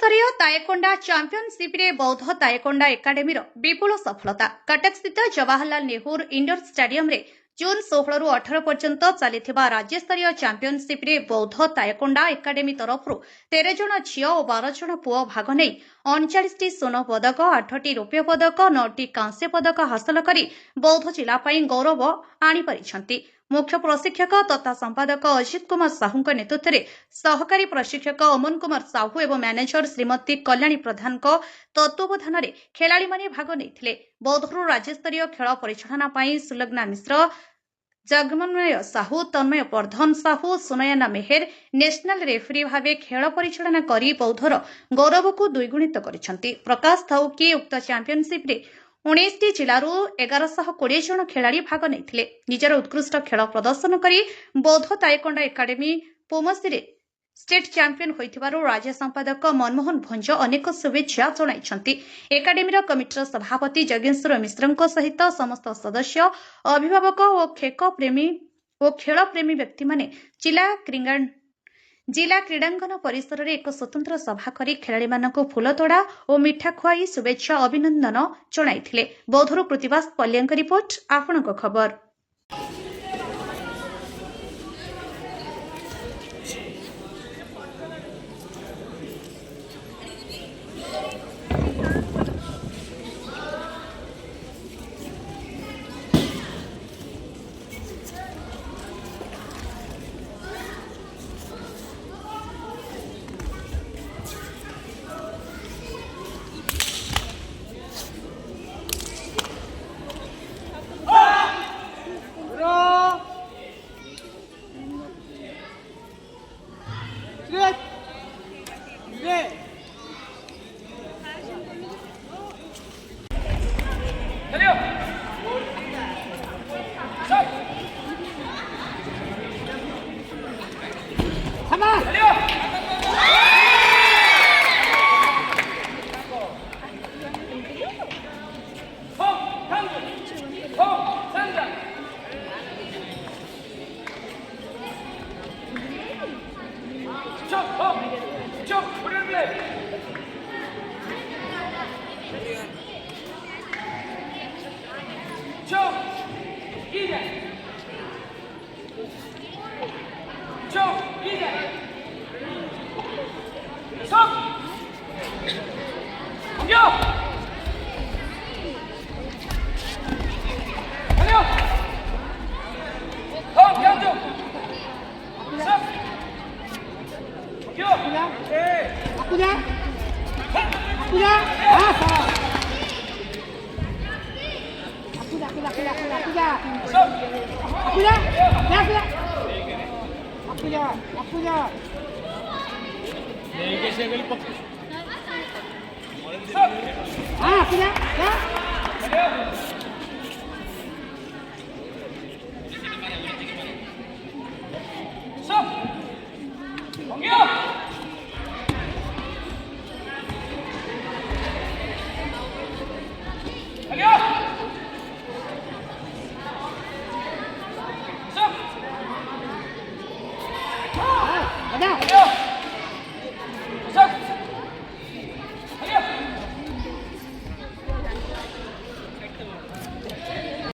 राज्यस्तरीय ताएकोंडा चैंपियनशिप रे बौद्ध ताएकोंडा एकाडेमी विपुल सफलता। कटक स्थित जवाहरलाल नेहरू इंडोर स्टेडियम रे जून 16 रु 18 पर्यंत चलिथिबा राज्यस्तरीय चैंपियनशिप रे बौद्ध ताएकोंडा एकाडेमी तरफ 13 जन झियो और 12 जन पुओ भाग नै 39टी स्वर्ण पदक, 8टी रौप्य पदक, 9टी कांस्य पदक हासिल करी बौद्ध जिला पई गौरव आनी परिछंती। मुख्य प्रशिक्षक तथा संपादक अजित कुमार साहू नेतृत्व में सहकारी प्रशिक्षक अमन कुमार साहू एवं मैनेजर श्रीमती कल्याणी प्रधान तत्वावधान में खेलाड़ी माने भाग नहीं। बौद्धरू राज्यस्तरीय खेल परिचालना सुलग्ना मिश्र, जगमन्वय साहू, तन्मय वर्धन साहू, सुनयना मेहर नेशनल रेफरी भाव खेल परिचालना करी बौद्धर गौरव को द्विगुणित करिसेंती। प्रकाश थाउ कि उक्त चैंपियनशिप रे 19टी जिलू 1120 जन खेलाड़ी भाग नहीं। निजर उत्कृष्ट खेल प्रदर्शन करी बौद्ध ताएकोंडा एकाडेमी पोमसी रे स्टेट चैंपियन होइथिबारु राज्य संपादक मनमोहन भंज अनेक शुभेच्छा जणाइछंती। एकाडेमीर कमिटीर सभापति जगेश्वर मिश्रଙ୍କ सहित समस्त सदस्य, अभिभावक और खेल प्रेमी व्यक्ति माने जिला क्रीडांगन परिसर में एक स्वतंत्र सभा करी खेलाड़ी मानक फूलतोड़ा और मिठा खुआई शुभेच्छा अभिनंदन जणाइथिले। बौद्धरू प्रतिभास पल्लियांक रिपोर्ट, आपणक खबर। Ada.